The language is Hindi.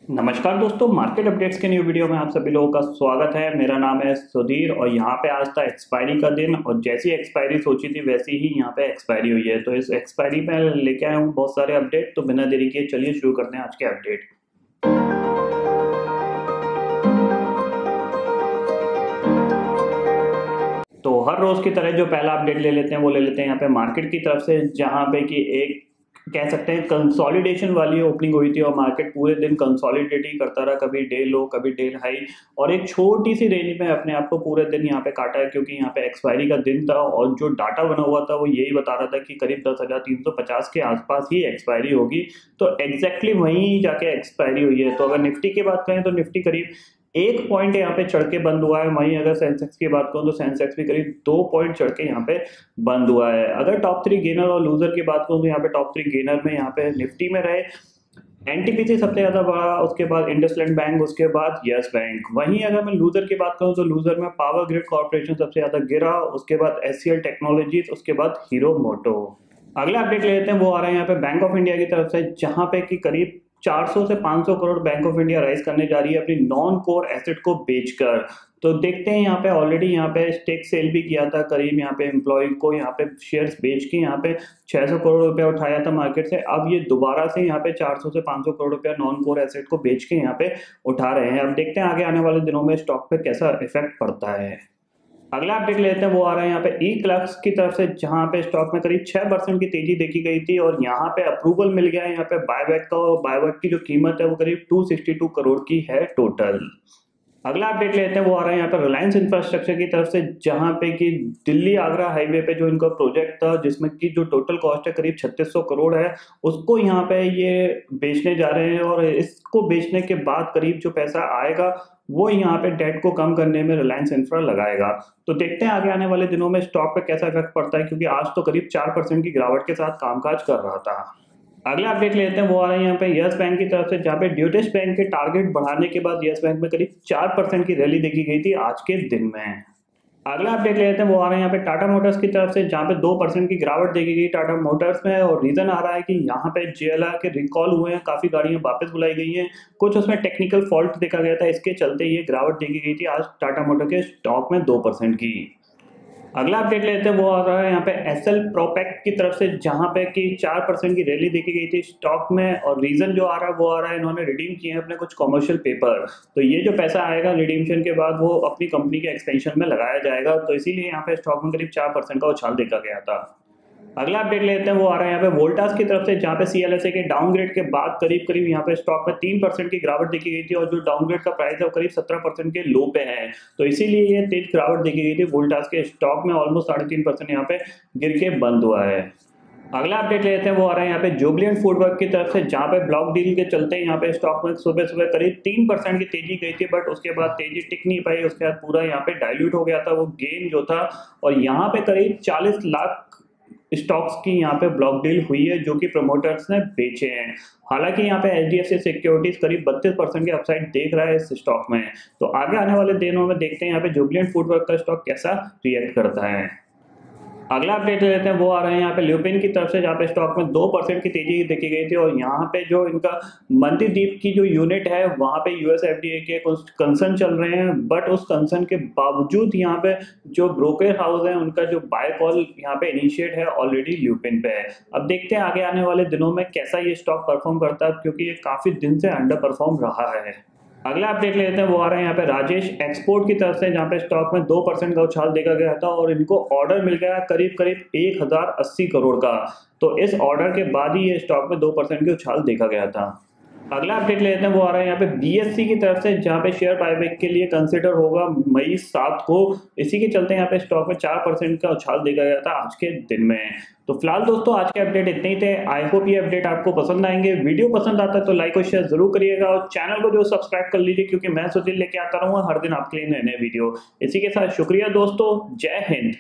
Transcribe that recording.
नमस्कार दोस्तों, मार्केट अपडेट्स के न्यू वीडियो में आप सभी लोगों का स्वागत है। मेरा नाम है सुधीर और यहाँ पे आज था एक्सपायरी का दिन और जैसी एक्सपायरी सोची थी वैसी ही यहाँ पे एक्सपायरी हुई है। तो इस एक्सपायरी में लेके आया हूँ बहुत सारे अपडेट। तो बिना देरी किए चलिए शुरू करते हैं आज के अपडेट। तो हर रोज की तरह जो पहला अपडेट ले लेते हैं वो ले लेते हैं यहाँ पे मार्केट की तरफ से, जहाँ पे कि एक कह सकते हैं कंसोलिडेशन वाली ओपनिंग हुई थी और मार्केट पूरे दिन कंसोलिडेट ही करता रहा, कभी डे लो कभी डे हाई, और एक छोटी सी रेंज में अपने आप को पूरे दिन यहाँ पे काटा है क्योंकि यहाँ पे एक्सपायरी का दिन था और जो डाटा बना हुआ था वो यही बता रहा था कि करीब 10,350 के आसपास ही एक्सपायरी होगी। तो एग्जैक्टली वहीं जाके एक्सपायरी हुई है। तो अगर निफ्टी की बात करें तो निफ्टी करीब 1 पॉइंट यहाँ पे चढ़ के बंद हुआ है। वहीं अगर सेंसेक्स की बात करूँ तो सेंसेक्स भी करीब 2 पॉइंट चढ़ के यहाँ पे बंद हुआ है। अगर टॉप 3 गेनर और लूजर की बात करूँ तो यहाँ पे टॉप 3 गेनर में यहाँ पे निफ्टी में रहे एनटीपीसी सबसे ज्यादा बढ़ा, उसके बाद इंडसलैंड बैंक, उसके बाद यस बैंक। वहीं अगर मैं लूजर की बात करूँ तो लूजर में पावर ग्रिड कॉर्पोरेशन सबसे ज्यादा गिरा, उसके बाद एचसीएल टेक्नोलॉजीज, उसके बाद हीरो मोटो। अगला अपडेट ले लेते हैं, वो आ रहे हैं यहाँ पे बैंक ऑफ इंडिया की तरफ से, जहां पे कि करीब 400 से 500 crore bank of India rise करने जा रही है अपनी नॉन कोर एसेट को बेचकर। तो देखते हैं, यहाँ पे ऑलरेडी यहाँ पे स्टेक सेल भी किया था, करीब यहाँ पे एम्प्लॉय को यहाँ पे शेयर्स बेच के यहाँ पे 600 करोड़ रुपया उठाया था मार्केट से। अब ये दोबारा से यहाँ पे 400 से 500 करोड़ रुपया नॉन कोर एसेट को बेच के यहाँ पे उठा रहे हैं। अब देखते हैं आगे आने वाले दिनों में स्टॉक पे कैसा इफेक्ट पड़ता है। अगला अपडेट लेते हैं, वो आ रहा है यहाँ पे ई क्लर्क्स की तरफ से, जहां पे स्टॉक में करीब 6% की तेजी देखी गई थी और यहाँ पे अप्रूवल मिल गया है यहाँ पे बायबैक का, और बायबैक की जो कीमत है वो करीब 262 करोड़ की है टोटल। अगला अपडेट लेते हैं, वो आ रहा है यहाँ पे रिलायंस इंफ्रास्ट्रक्चर की तरफ से, जहां पे कि दिल्ली आगरा हाईवे पे जो इनका प्रोजेक्ट था जिसमें कि जो टोटल कॉस्ट है करीब 3600 करोड़ है, उसको यहाँ पे ये बेचने जा रहे हैं। और इसको बेचने के बाद करीब जो पैसा आएगा वो यहाँ पे डेट को कम करने में रिलायंस इंफ्रा लगाएगा। तो देखते हैं आगे आने वाले दिनों में स्टॉक पे कैसा इफेक्ट पड़ता है, क्योंकि आज तो करीब 4% की गिरावट के साथ कामकाज कर रहा था। अगला अपडेट लेते हैं, वो आ रहे हैं यहाँ पे यस बैंक की तरफ से, जहाँ पे ड्यूटेश बैंक के टारगेट बढ़ाने के बाद यस बैंक में करीब 4% की रैली देखी गई थी आज के दिन में। अगला अपडेट लेते हैं, वो आ रहे हैं यहाँ पे टाटा मोटर्स की तरफ से, जहाँ पे 2% की गिरावट देखी गई टाटा मोटर्स में। और रीजन आ रहा है कि यहाँ पे जेएलआर के रिकॉल हुए हैं, काफी गाड़ियां वापस बुलाई गई हैं, कुछ उसमें टेक्निकल फॉल्ट देखा गया था, इसके चलते ये गिरावट देखी गई थी आज टाटा मोटर के स्टॉक में 2% की। अगला अपडेट लेते हैं, वो आ रहा है यहाँ पे एसएल प्रोपेक्ट की तरफ से, जहां पे कि 4% की रैली देखी गई थी स्टॉक में। और रीजन जो आ रहा है वो आ रहा है, इन्होंने रिडीम किए हैं अपने कुछ कमर्शियल पेपर। तो ये जो पैसा आएगा रिडीमशन के बाद वो अपनी कंपनी के एक्सपेंशन में लगाया जाएगा, तो इसीलिए यहाँ पे स्टॉक में करीब 4% का उछाल देखा गया था। अगला अपडेट लेते हैं, वो आ रहा है यहाँ पे वोल्टास की तरफ से, जहाँ पे सीएलएसए के डाउनग्रेड के बाद करीब यहाँ पे स्टॉक में 3% की गिरावट देखी गई थी और जो डाउनग्रेड का प्राइस है वो करीब 17% के लो पे है। तो इसीलिए ये तेज गिरावट देखी गई थी वोल्टास के स्टॉक में, ऑलमोस्ट 3.5% यहाँ पे गिर के बंद हुआ है। अगला अपडेट लेते हैं, वो आ रहा है यहाँ पे जुबिलेंट फूडवर्क की तरफ से, जहाँ पे ब्लॉक डील के चलते यहाँ पे स्टॉक में सुबह सुबह करीब 3% की तेजी गई थी, बट उसके बाद तेजी टिक नहीं पाई, उसके बाद पूरा यहाँ पे डाइल्यूट हो गया था वो गेन जो था। और यहाँ पे करीब 40 लाख स्टॉक्स की यहाँ पे ब्लॉक डील हुई है जो कि प्रमोटर्स ने बेचे हैं। हालांकि यहाँ पे एचडीएफसी सिक्योरिटीज करीब 32% के अपसाइड देख रहा है इस स्टॉक में। तो आगे आने वाले दिनों में देखते हैं यहाँ पे जुबिलेंट फूडवर्क का स्टॉक कैसा रिएक्ट करता है। अगला अपडेट लेते हैं, वो आ रहे हैं यहाँ पे ल्यूपिन की तरफ से, जहाँ पे स्टॉक में 2% की तेजी देखी गई थी। और यहाँ पे जो इनका मंदीदीप की जो यूनिट है वहाँ पे यूएस एफडीए के कुछ कंसर्न चल रहे हैं, बट उस कंसर्न के बावजूद यहाँ पे जो ब्रोकर हाउस है उनका जो बाय कॉल यहाँ पे इनिशिएट है ऑलरेडी ल्यूपिन पे है। अब देखते हैं आगे आने वाले दिनों में कैसा ये स्टॉक परफॉर्म करता है, क्योंकि ये काफी दिन से अंडर परफॉर्म रहा है। अगला अपडेट लेते हैं, वो आ रहे हैं यहाँ पे राजेश एक्सपोर्ट की तरफ से, जहाँ पे स्टॉक में 2% का उछाल देखा गया था और इनको ऑर्डर मिल गया करीब 1080 करोड़ का। तो इस ऑर्डर के बाद ही ये स्टॉक में 2% के उछाल देखा गया था। अगला अपडेट लेते हैं, वो आ रहा है यहाँ पे बीएससी की तरफ से, जहाँ पे शेयर बायबैक के लिए कंसिडर होगा मई 7 को। इसी के चलते यहाँ पे स्टॉक में 4% का उछाल देखा गया था आज के दिन में। तो फिलहाल दोस्तों आज के अपडेट इतने ही थे। आई होप ये अपडेट आपको पसंद आएंगे। वीडियो पसंद आता है तो लाइक और शेयर जरूर करिएगा और चैनल को जो सब्सक्राइब कर लीजिए, क्योंकि मैं सुधीर लेके आता रहूंगा हर दिन आपके लिए नए नए वीडियो। इसी के साथ शुक्रिया दोस्तों, जय हिंद।